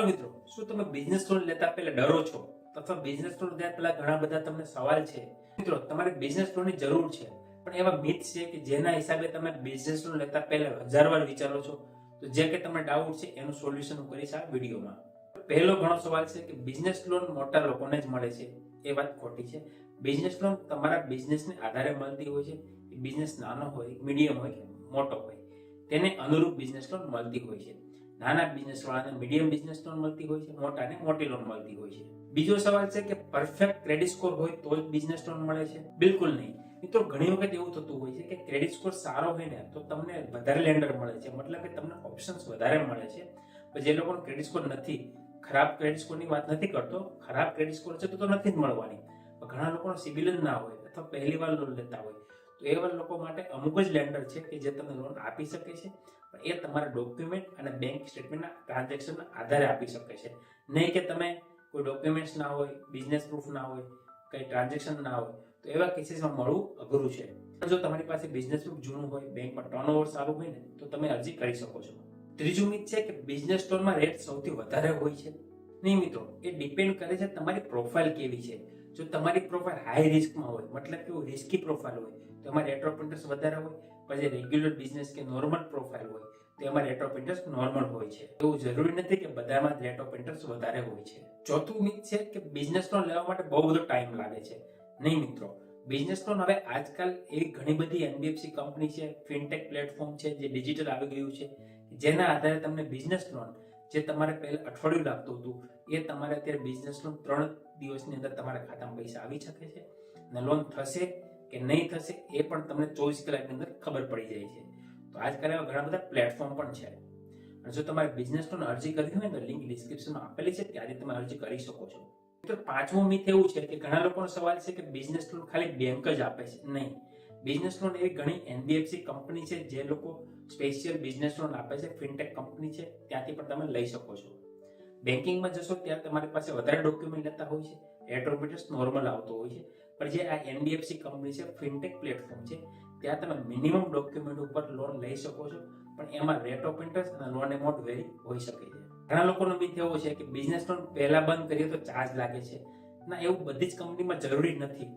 મિત્રો, શું તમે બિઝનેસ લોન લેતા પહેલા ડરો છો અથવા બિઝનેસ લોન લેતા પહેલા ઘણા બધા તમને સવાલ છે? મિત્રો, તમારે બિઝનેસ લોનની જરૂર છે, પણ એવા મિથ છે કે જેના હિસાબે તમે બિઝનેસ લોન લેતા પહેલા 1000 વાર વિચારો છો. તો જે કે તમને ડાઉટ છે એનું સોલ્યુશન હું કરીશ આ વિડીયોમાં. પહેલો ઘણો સવાલ છે કે બિઝનેસ લોન મોટા લોકોને જ મળે છે. એ વાત ખોટી છે. બિઝનેસ લોન તમારા બિઝનેસને આધારે મળતી હોય છે. બિઝનેસ નાનો હોય, મીડિયમ હોય કે મોટો હોય, તેને અનુરૂપ બિઝનેસ લોન મળતી હોય છે. નાના બિઝનેસ વાળાને મીડિયમ બિઝનેસ લોન મળતી હોય છે, મોટાને મોટી લોન મળતી હોય છે. બીજો સવાલ છે કે પરફેક્ટ ક્રેડિટ સ્કોર હોય તો જ બિઝનેસ લોન મળે છે? બિલકુલ નહીં મિત્રો. ઘણી વખત એવું થતું હોય છે કે ક્રેડિટ સ્કોર સારો હોય ને તો તમને વધારે લેન્ડર મળે છે, મતલબ કે તમને ઓપ્શન્સ વધારે મળે છે. પણ જે લોકોનો ક્રેડિટ સ્કોર નથી, ખરાબ ક્રેડિટ સ્કોરની વાત નથી કરતો, ખરાબ ક્રેડિટ સ્કોર છે તો નથી જ મળવાની. ઘણા લોકોનો સિબિલ જ ના હોય અથવા પહેલી વાર લોન લેતા હોય, તો એવા લોકો માટે અમુક જ લેન્ડર છે કે જે તમને લોન આપી શકે છે. પણ એ તમારા ડોક્યુમેન્ટ અને બેંક સ્ટેટમેન્ટના ટ્રાન્ઝેક્શનના આધારે આપી શકે છે. નહીં કે તમે કોઈ ડોક્યુમેન્ટ્સ ના હોય, બિઝનેસ પ્રૂફ ના હોય, કંઈ ટ્રાન્ઝેક્શન ના હોય, તો એવા કેસીસમાં મળવું અઘરું છે. જો તમારી પાસે બિઝનેસ પ્રૂફ જૂનું હોય, બેંકમાં ટર્નઓવર સારું હોય ને, તો તમે અરજી કરી શકો છો. ત્રીજું મિથ છે કે બિઝનેસ લોનમાં રેટ સૌથી વધારે હોય છે. નહીં મિત્રો, એ ડિપેન્ડ કરે છે તમારી પ્રોફાઇલ કેવી છે. જો તમારી પ્રોફાઇલ હાઈ રિસ્કમાં હોય, મતલબ કે રિસ્કી પ્રોફાઇલ હોય, તો એમાં રેટ ઓફ ઇન્ટરેસ્ટ વધારે હોય. પછી રેગ્યુલર બિઝનેસ કે નોર્મલ પ્રોફાઇલ હોય, તો એમાં રેટ ઓફ ઇન્ટરેસ્ટ નોર્મલ હોય છે. એવું જરૂરી નથી કે બધામાં રેટ ઓફ ઇન્ટરેસ્ટ વધારે હોય છે. ચોથું મિથ છે કે બિઝનેસ લોન લેવા માટે બહુ બધો ટાઈમ લાગે છે. નહીં મિત્રો, બિઝનેસ લોન હવે આજકાલ એવી ઘણી બધી એનબીએફસી કંપની છે, ફિનટેક પ્લેટફોર્મ છે, જે ડિજિટલ આવી ગયું છે, જેના આધારે તમને બિઝનેસ લોન, જે તમારે પહેલા અઠવાડિયું લાગતું હતું, એ તમારે અત્યારે બિઝનેસ લોન 3 દિવસની અંદર તમારા ખાતામાં પૈસા આવી શકે છે. અને લોન થશે કે નહીં થશે એ પણ તમને 24 કલાકની અંદર ખબર પડી જાય છે. તો આજકાલ એવા ઘણા બધા પ્લેટફોર્મ પણ છે. અને જો તમારે બિઝનેસ લોન અરજી કરવી હોય તો લિંક ડિસ્ક્રિપ્શનમાં આપેલી છે, ત્યાંથી તમે અરજી કરી શકો છો. તો પાંચમું મિથ એવું છે કે ઘણા લોકોનો સવાલ છે કે બિઝનેસ લોન ખાલી બેંક જ આપે છે. નહીં, બિઝનેસ લોન એવી ઘણી એનબીએફસી કંપની છે જે લોકો સ્પેશિયલ બિઝનેસ લોન આપે છે. ફિનટેક કંપની છે, ત્યાંથી પણ તમે લઈ શકો છો. બેન્કિંગમાં જશો ત્યાં તમારી પાસે વધારે ડોક્યુમેન્ટ લેતા હોય છે, રેટ ઓફ ઇન્ટરેસ્ટ નોર્મલ આવતો હોય છે. પણ જે આ એનબીએફસી કંપની છે, ફિનટેક પ્લેટફોર્મ છે, ત્યાં તમે મિનિમમ ડોક્યુમેન્ટ ઉપર લોન લઈ શકો છો. પણ એમાં રેટ ઓફ ઇન્ટરેસ્ટ અને લોન એમાઉન્ટ વેરી હોઈ શકે છે. ઘણા લોકોનો મિથ એવો છે કે બિઝનેસ લોન પહેલા બંધ કરીએ તો ચાર્જ લાગે છે. ના, એવું બધી જ કંપનીમાં જરૂરી નથી.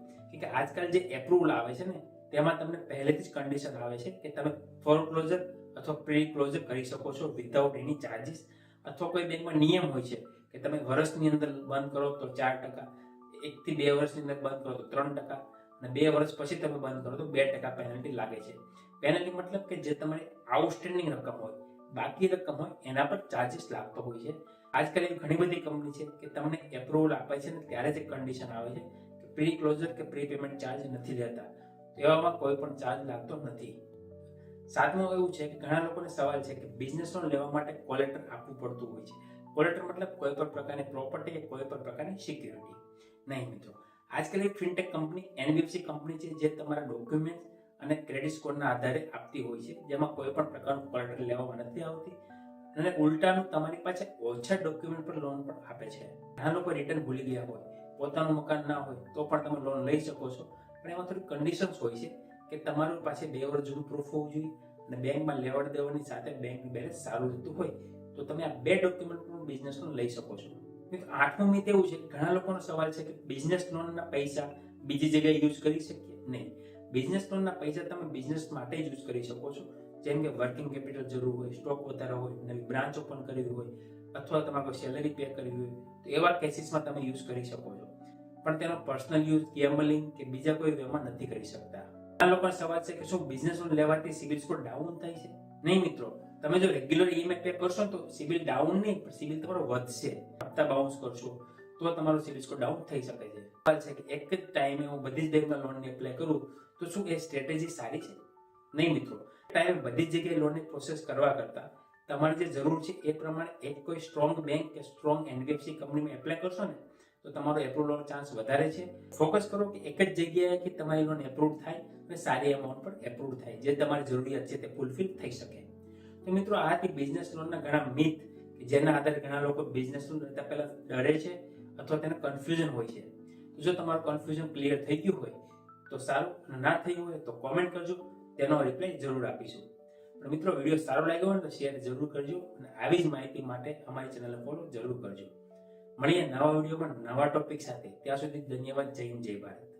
કે આજકાલ જે એપ્રુવલ આવે છે ને, તેમાં તમને પહેલેથી જ કન્ડિશન આવે છે કે તમે ફોરક્લોઝર અથવા પ્રી ક્લોઝર કરી શકો છો વિધાઉટ એની ચાર્જિસ. અથવા કોઈ બેંકમાં નિયમ હોય છે કે તમે વર્ષની અંદર બંધ કરો તો 4%, 1 થી 2 વર્ષની અંદર બંધ કરો તો 3%, અને 2 વર્ષ પછી તમે બંધ કરો તો 2% પેનલ્ટી લાગે છે. પેનલ્ટી મતલબ કે જે તમારી આઉટસ્ટેન્ડિંગ રકમ હોય, બાકી રકમ હોય, એના પર ચાર્જિસ લાગતો હોય છે. આજકાલ એવી ઘણી બધી કંપની છે કે તમને એપ્રુવલ આપે છે ને ત્યારે જ કન્ડિશન આવે છે કે પ્રી ક્લોઝર કે પ્રી પેમેન્ટ ચાર્જ નથી લેતા. એવામાં કોઈ પણ ચાર્જ લાગતો નથી. સાતમું એવું છે કે ઘણા લોકોને સવાલ છે કે બિઝનેસ લોન લેવા માટે કોલેટર આપવું પડતું હોય છે. કોલેટર મતલબ કોઈ પણ પ્રકારની પ્રોપર્ટી કે કોઈ પણ પ્રકારની સિક્યુરિટી. નહીં મિત્રો, આજકાલ એક ફિનટેક કંપની, એનબીએફસી કંપની છે જે તમારા ડોક્યુમેન્ટ અને ક્રેડિટ સ્કોરના આધારે આપતી હોય છે, જેમાં કોઈ પણ પ્રકારનું કોલેટર લેવામાં નથી આવતી. અને ઉલટાનું તમારી પાસે ઓછા ડોક્યુમેન્ટ પર લોન પણ આપે છે. ઘણા લોકો રિટર્ન ભૂલી ગયા હોય, પોતાનું મકાન ના હોય, તો પણ તમે લોન લઈ શકો છો. પણ એમાં થોડી કન્ડિશન્સ હોય છે કે તમારું પાસે 2 વર્ષ જૂનું પ્રૂફ હોવું જોઈએ, અને બેંકમાં લેવડ દેવડની સાથે બેંકનું બેલેન્સ સારું થતું હોય તો તમે આ 2 ડોક્યુમેન્ટ પર બિઝનેસ લોન લઈ શકો છો. આઠમું મિથ એવું છે કે ઘણા લોકોનો સવાલ છે કે બિઝનેસ લોનના પૈસા બીજી જગ્યાએ યુઝ કરી શકીએ. નહીં, બિઝનેસ લોનના પૈસા તમે બિઝનેસ માટે જ યુઝ કરી શકો છો. જેમ કે વર્કિંગ કેપિટલ જરૂર હોય, સ્ટોક વધારે હોય, નવી બ્રાન્ચ ઓપન કરવી હોય, અથવા તમારે કોઈ સેલરી પે કરવી હોય, તો એવા કેસીસમાં તમે યુઝ કરી શકો છો. પણ તેનો પર્સનલ યુઝ, ગેમ્બલિંગ કે બીજા કોઈ વેમાં નથી કરી શકતા. ઘણા લોકોનો સવાલ છે કે શું બિઝનેસ લોન લેવાથી સિબિલ સ્કોર ડાઉન થાય છે? નહીં મિત્રો, તમે જો રેગ્યુલર ઈએમઆઈ પે કરશો તો સિબિલ ડાઉન નહીં, પણ સિબિલ તમારો વધશે. હપ્તા બાઉન્સ કરશો તો તમારો સિબિલ સ્કોર ડાઉન થઈ શકે છે. સવાલ છે કે એક જ ટાઈમે હું બધી જ બેંકમાં લોનની એપ્લાય કરું તો શું એ સ્ટ્રેટેજી સારી છે? નહીં મિત્રો, ટાઈમે બધી જ જગ્યાએ લોનની પ્રોસેસ કરવા કરતા તમારે જે જરૂર છે એ પ્રમાણે એક કોઈ સ્ટ્રોંગ બેંક કે સ્ટ્રોંગ એનબીએફસી કંપનીમાં એપ્લાય કરશો ને, તો તમારો એપ્રુવલનો ચાન્સ વધારે છે. ફોકસ કરો કે એક જ જગ્યાએથી તમારી લોન એપ્રુવ થાય અને સારી અમાઉન્ટ પર એપ્રુવ થાય, જે તમારી જરૂરિયાત છે તે ફૂલફિલ થઈ શકે. તો મિત્રો, આ હતી બિઝનેસ લોનના ઘણા મિથ કે જેના આધારે ઘણા લોકો બિઝનેસ લોન લેતા પહેલા ડરે છે અથવા તેને કન્ફ્યુઝન હોય છે. તો જો તમારું કન્ફ્યુઝન ક્લિયર થઈ ગયું હોય તો સારું, અને ના થયું હોય તો કોમેન્ટ કરજો, તેનો રિપ્લાય જરૂર આપીશું. પણ મિત્રો વિડીયો સારો લાગ્યો હોય તો શેર જરૂર કરજો અને આવી જ માહિતી માટે અમારી ચેનલ ફોલો જરૂર કરજો. મળીએ નવા વિડીયોમાં નવા ટોપિક સાથે. ત્યાં સુધી ધન્યવાદ. જય હિન્દ, જય ભારત.